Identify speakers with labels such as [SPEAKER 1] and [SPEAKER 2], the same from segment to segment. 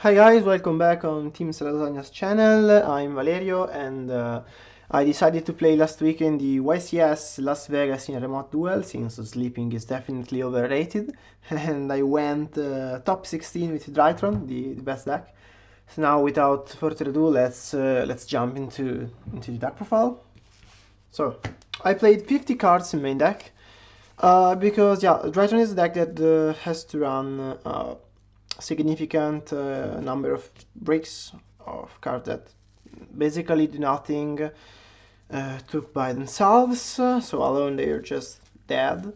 [SPEAKER 1] Hi guys, welcome back on Team Lasagna's channel. I'm Valerio and I decided to play last weekend the YCS Las Vegas in a remote duel since sleeping is definitely overrated and I went top 16 with Drytron, the best deck. So now without further ado, let's jump into the deck profile. So I played 50 cards in main deck because yeah, Drytron is a deck that has to run significant number of bricks of cards that basically do nothing took by themselves, so alone they are just dead.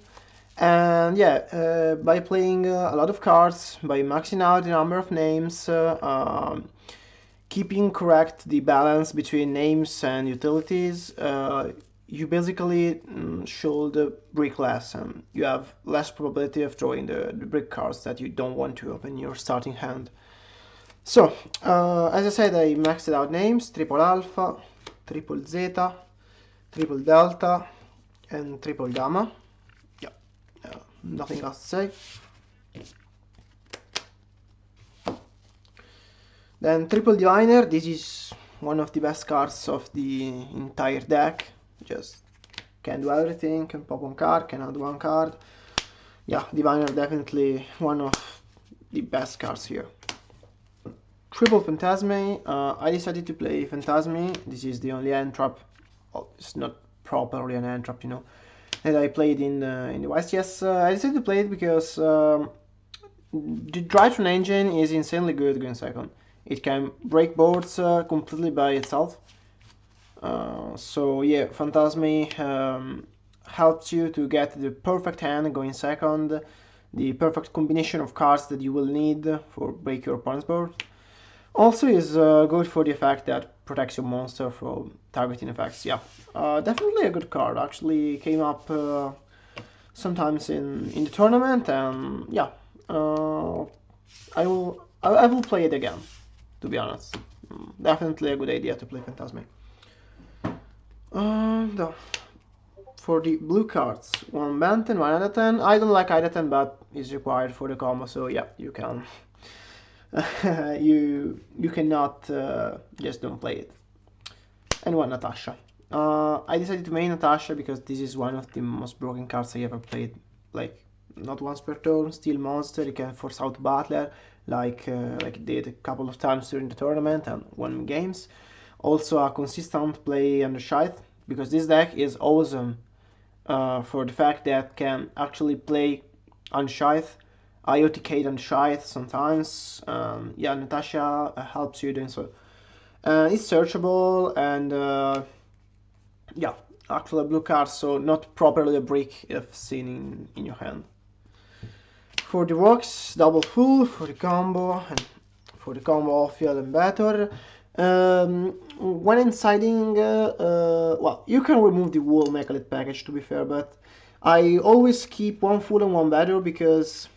[SPEAKER 1] And yeah, by playing a lot of cards, by maxing out the number of names, keeping correct the balance between names and utilities, you basically should brick less and you have less probability of drawing the brick cards that you don't want to open your starting hand. So, as I said, I maxed out names: triple alpha, triple zeta, triple delta, and triple gamma. Yeah, nothing else to say. Then triple diviner, this is one of the best cards of the entire deck. Just can do everything, can pop one card, can add one card. Yeah, diviner definitely one of the best cards here. Triple Phantasme, I decided to play Phantasme. This is the only entrap, well, it's not properly an entrap, you know, that I played in the YCS. I decided to play it because the Drytron engine is insanely good going second. It can break boards completely by itself. So yeah, Phantasme helps you to get the perfect hand going second, the perfect combination of cards that you will need for break your opponent's board. Also is good for the effect that protects your monster from targeting effects. Yeah, definitely a good card. Actually came up sometimes in the tournament, and yeah, I will play it again. To be honest, definitely a good idea to play Phantasme. No. For the blue cards, one Banten, one Adaten. I don't like Adaten, but it's required for the combo, so yeah, you can. you cannot just don't play it. And one Natasha. I decided to main Natasha because this is one of the most broken cards I ever played. Like, not once per turn, steal monster, you can force out Butler, like it did a couple of times during the tournament and won games. Also a consistent play under Scythe, because this deck is awesome for the fact that can actually play on Scythe, IOTK on Scythe sometimes. Yeah, Natasha helps you doing so. It's searchable and yeah, actually a blue card, so not properly a brick if seen in your hand. For the rocks, double full for the combo, and for the combo off-field and better. When inciting, well, you can remove the wool mechalith package to be fair, but I always keep one full and one better because,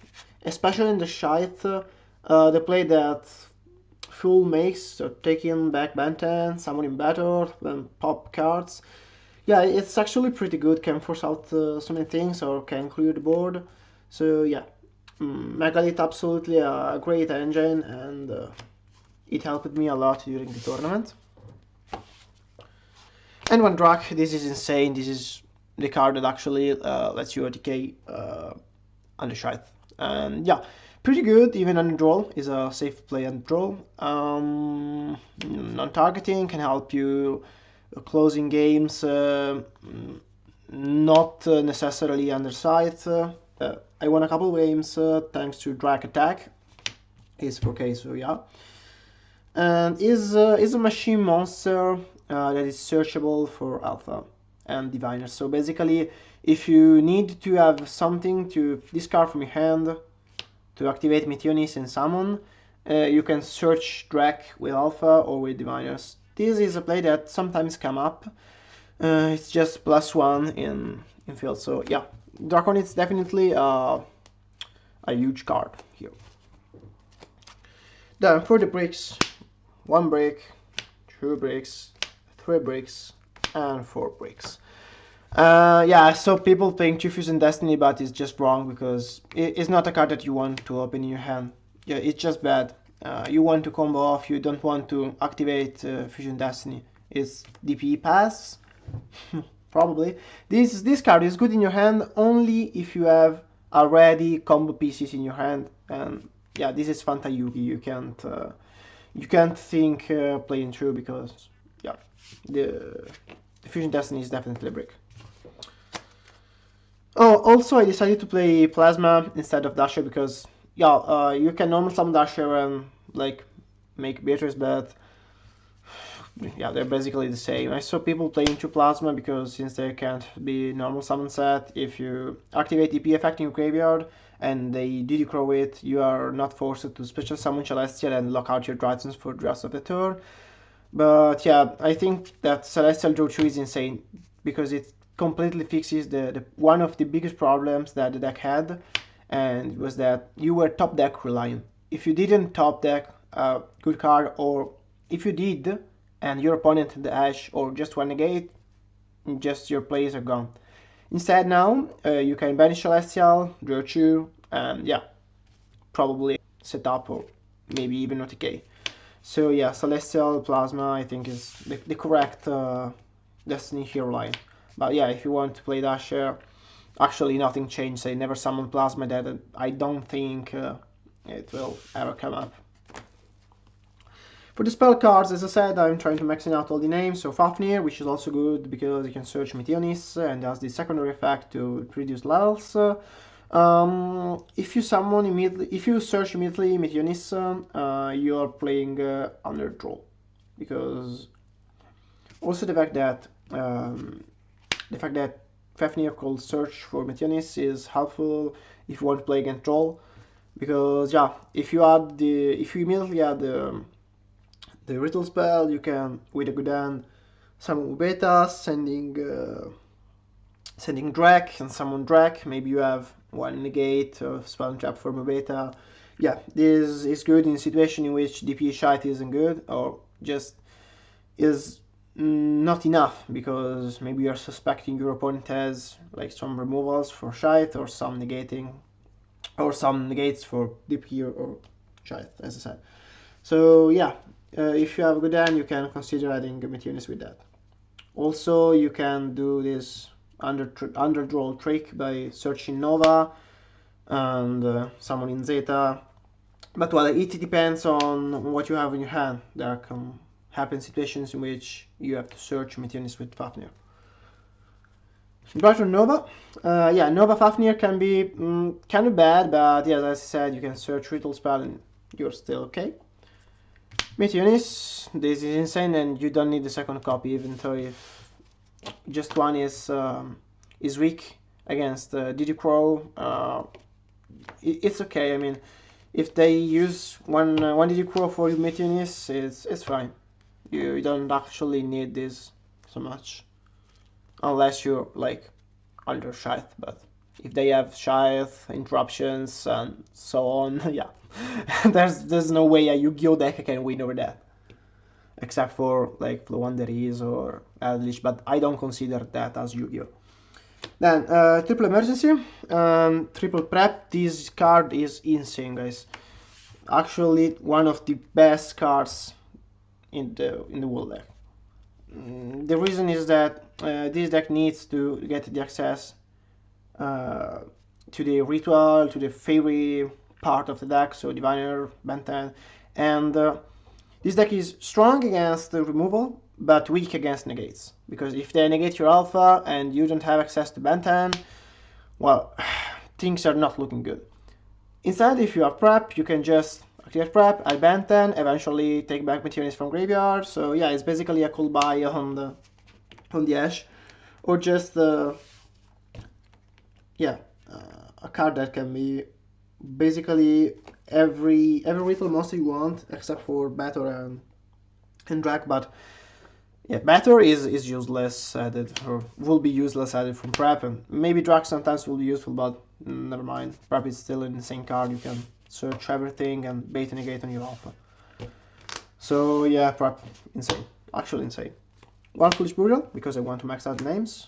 [SPEAKER 1] especially in the Scythe, the play that full makes, so taking back Banten, summoning better, then pop cards. Yeah, it's actually pretty good, can force out so many things or can clear the board. So yeah, Megalith absolutely a great engine and it helped me a lot during the tournament. And one Drak, this is insane, this is the card that actually lets you OTK on the Scythe. And yeah, pretty good, even on draw, is a safe play on draw. Non-targeting can help you closing games, not necessarily under Scythe. I won a couple of games thanks to Drak attack. Is 4K, so yeah. And is a machine monster that is searchable for alpha and diviner. So basically, if you need to have something to discard from your hand to activate Meteonis and summon, you can search Drak with alpha or with diviners. This is a play that sometimes come up. It's just +1 in field, so yeah, Drakon is definitely a huge card here. Then for the bricks, 1 brick, 2 bricks, 3 bricks, and 4 bricks. Yeah, so people think to Fusion Destiny, but it's just wrong because it's not a card that you want to open in your hand. Yeah, it's just bad. you want to combo off, you don't want to activate Fusion Destiny, it's DP pass. Probably. This card is good in your hand only if you have already combo pieces in your hand, and yeah, this is Fanta Yugi. You can't think playing through, because yeah, the Fusion Destiny is definitely a brick. Oh, also I decided to play Plasma instead of Dasher because yeah, you can normal summon Dasher and like make Beatrice, but yeah, they're basically the same. I saw people playing to Plasma because since they can't be normal summon set, if you activate EP effect in your graveyard and they DD Crow it, you are not forced to special summon Celestial and lock out your Drytrons for the rest of the turn. But yeah, I think that Celestial Draw 2 is insane because it completely fixes the one of the biggest problems that the deck had, and it was that you were top deck reliant. If you didn't top deck a good card, or if you did and your opponent had the Ash or just one negate, just your plays are gone. Instead now, you can banish Celestial, draw 2, and yeah, probably set up or maybe even OTK. So yeah, Celestial Plasma I think is the correct Destiny hero line. But yeah, if you want to play Dasher, actually nothing changed. I never summon Plasma, that I don't think it will ever come up. For the spell cards, as I said, I'm trying to maxing out all the names. So Fafnir, which is also good because you can search Meteonis and has the secondary effect to reduce levels. If you summon immediately, if you search immediately Meteonis, you are playing under draw, because also the fact that Fafnir called search for Meteonis is helpful if you want to play against troll, because yeah, if you immediately add the ritual spell, you can with a good hand summon Ubeta, sending Drek and summon Drek. Maybe you have one negate of spell and trap for Ubeta. Yeah, this is good in a situation in which DP shite isn't good, or just is not enough, because maybe you're suspecting your opponent has like some removals for shite or some negating, or some negates for DP or shite, as I said. So yeah, if you have a good hand, you can consider adding Meteonis with that. Also, you can do this underdraw trick by searching Nova and summoning Zeta. But well, it depends on what you have in your hand. There can happen situations in which you have to search Meteonis with Fafnir. Drytron Nova. Yeah, Nova Fafnir can be kind of bad, but yeah, as I said, you can search Ritual Spell and you're still okay. Meteonis, this is insane, and you don't need the second copy, even though if just one is weak against DD Crow, it's okay. I mean, if they use one DD Crow for Meteonis, it's fine. You don't actually need this so much, unless you're like under Scythe, but if they have Scythe, interruptions, and so on, yeah, there's no way a Yu-Gi-Oh deck can win over that, except for like Floowandereeze or Eldritch, but I don't consider that as Yu-Gi-Oh. Then triple emergency, triple prep. This card is insane, guys. Actually, one of the best cards in the world deck. The reason is that this deck needs to get the access to the ritual, to the fairy part of the deck, so Diviner, Benten, and this deck is strong against the removal, but weak against negates, because if they negate your alpha and you don't have access to Benten, well, things are not looking good. Instead, if you have prep, you can just activate prep, add Benten, eventually take back Meteonis from graveyard. So yeah, it's basically a cool buy on the Ash, or just a card that can be basically every ritual monster you want, except for Bator and Drak. But yeah, Bator is useless added, or will be useless added from prep, and maybe Drak sometimes will be useful, but never mind. Prep is still an insane card. You can search everything and bait and negate on your alpha. So yeah, prep, insane. Actually insane. One Foolish Burial, because I want to max out names.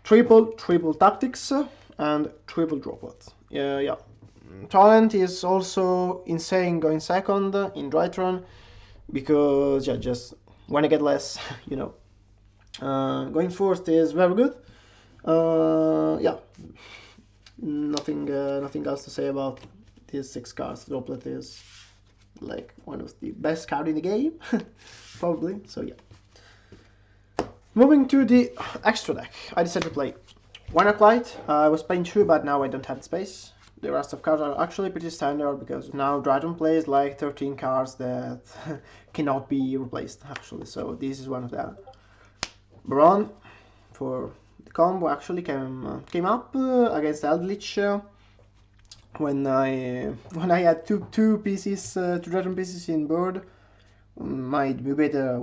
[SPEAKER 1] Triple Tactics and triple Droplet. Yeah. Talent is also insane going second in Drytron because yeah, just when I get less, you know. Going fourth is very good. Yeah, nothing else to say about these 6 cards. Droplet is like one of the best cards in the game, probably. So yeah. Moving to the extra deck, I decided to play one Light. I was playing 2, but now I don't have the space. The rest of cards are actually pretty standard because now Drytron plays like 13 cards that cannot be replaced actually. So this is one of them. Baron for the combo actually came up against Eldritch when I had two pieces, 2 Drytron pieces in board. My Mutator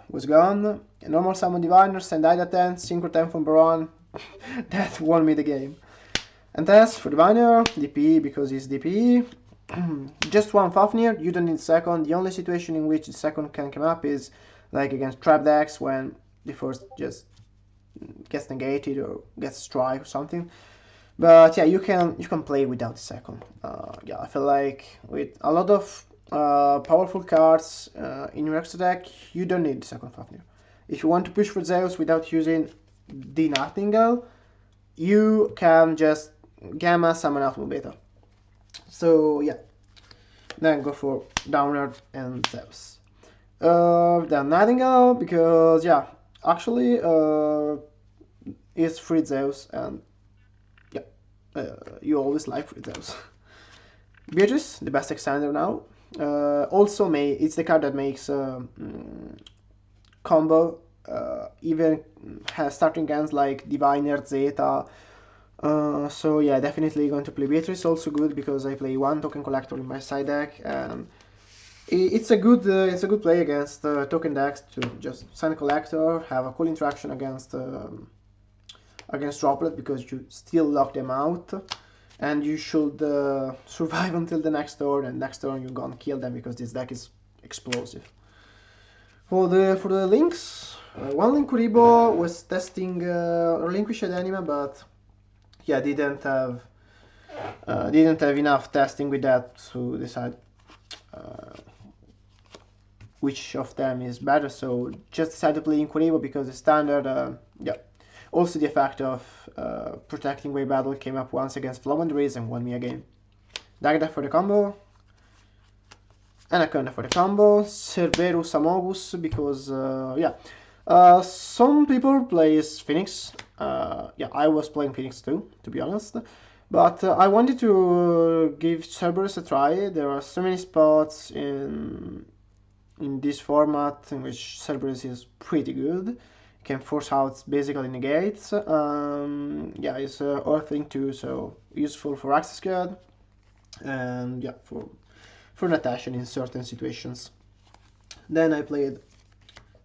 [SPEAKER 1] was gone. Normal summon Diviner, send Ida 10, Synchro 10 from Baron. That won me the game. And as for Diviner, DP because he's DP. Just one Fafnir, you don't need second. The only situation in which the second can come up is like against trap decks when the first just gets negated or gets strike or something. But yeah, you can play without the second. Yeah, I feel like with a lot of powerful cards in your extra deck, you don't need the second Fafnir. If you want to push for Zeus without using the Nightingale, you can just Gamma summon out Mutator. So yeah, then go for Downward and Zeus. Then Nightingale because yeah, actually it's free Zeus and yeah, you always like free Zeus. Beatrice, the best extender now. Also, it's the card that makes combo even starting against like Diviner, Zeta. So yeah, definitely going to play Beatrice. Also good because I play 1 token collector in my side deck, and it's a good play against token decks to just send collector, have a cool interaction against Droplet because you still lock them out, and you should survive until the next turn, and next turn you're gonna kill them because this deck is explosive. For the links, one link Kuribo was testing Relinquished Anima, but yeah, didn't have enough testing with that to decide which of them is better. So just decided to play Kuribo because the standard, yeah. Also the effect of protecting Way Battle came up once against Flowandrees and won me a game. Dagda for the combo. Anaconda for the combo. Cerberus Amogus because, yeah. Some people play Phoenix. Yeah, I was playing Phoenix too, to be honest. But I wanted to give Cerberus a try. There are so many spots in this format in which Cerberus is pretty good. Can force out basically negates. Yeah, it's Earthling too, so useful for access card, and yeah, for Natasha in certain situations. Then I played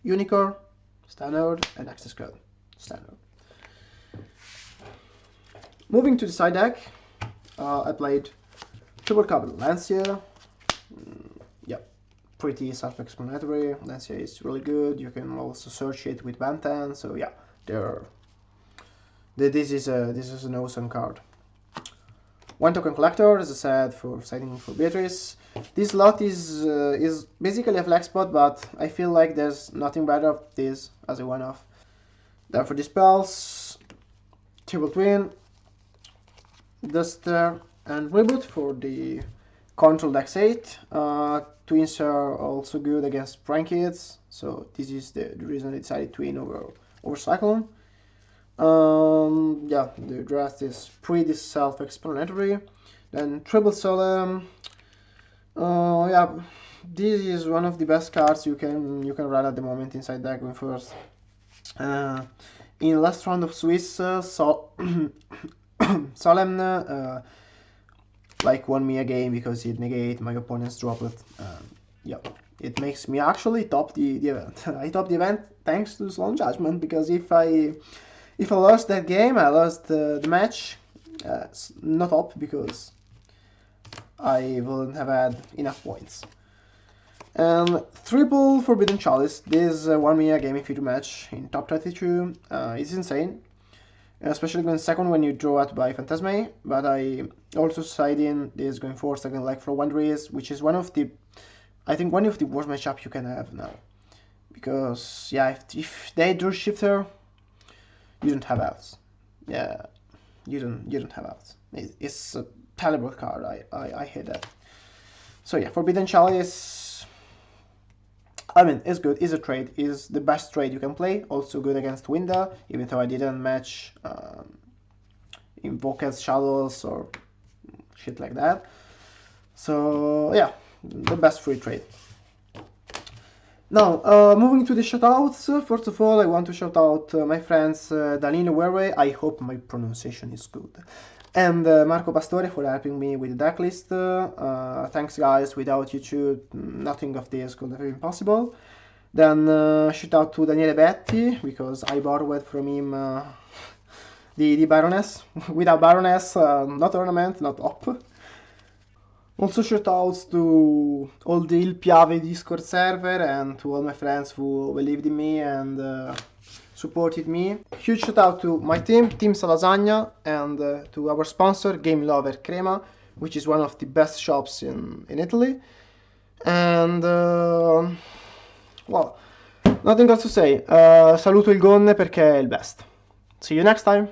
[SPEAKER 1] Unicorn, standard, and access card, standard. Moving to the side deck, I played Triple Capital Lancia. Yeah, pretty self-explanatory. Lancia is really good. You can also search it with Bantan. So yeah, this is an awesome card. 1 token collector, as I said, for signing for Beatrice. This lot is basically a flex spot, but I feel like there's nothing better of this as a one-off. Then for the spells, Triple Twin, Duster, and Reboot for the Control Dex 8. Twins are also good against Prank Kids, so this is the reason I decided Twin over Cyclone. Yeah, the rest is pretty self-explanatory. Then Triple Solemn. Yeah, this is one of the best cards you can run at the moment inside deck going first. In last round of Swiss, Solemn like won me a game because it negated my opponent's droplet. Yeah, it makes me actually top the event. I top the event thanks to Sloan Judgment, because if I lost that game, I lost the match. Not top because I wouldn't have had enough points. And Triple Forbidden Chalice. This won me a game in future match in top 32. It's insane. especially going second when you draw out by Phantasme, but I also side in this going forward second like for one race, which is one of the, I think one of the worst matchup you can have now. Because, yeah, if they draw Shifter, you don't have outs. Yeah, you don't have outs. It's a terrible card, I hate that. So yeah, Forbidden Chalice, I mean, it's good, it's a trade, it's the best trade you can play, also good against Winda, even though I didn't match Invoked Shadows or shit like that. So yeah, the best free trade. Now, moving to the shoutouts, first of all, I want to shout out my friends Danilo Werre, I hope my pronunciation is good, and Marco Pastore for helping me with the decklist. Thanks guys, without you two, nothing of this could have been possible. Then shout out to Daniele Betti, because I borrowed from him the Baroness. Without Baroness, not ornament, not op. Also shoutouts to all the Il Piave Discord server and to all my friends who believed in me and supported me. Huge shoutout to my team Salasagna, and to our sponsor GameLover Crema, which is one of the best shops in Italy. And well, nothing else to say. Saluto il Gonne perché è il best. See you next time!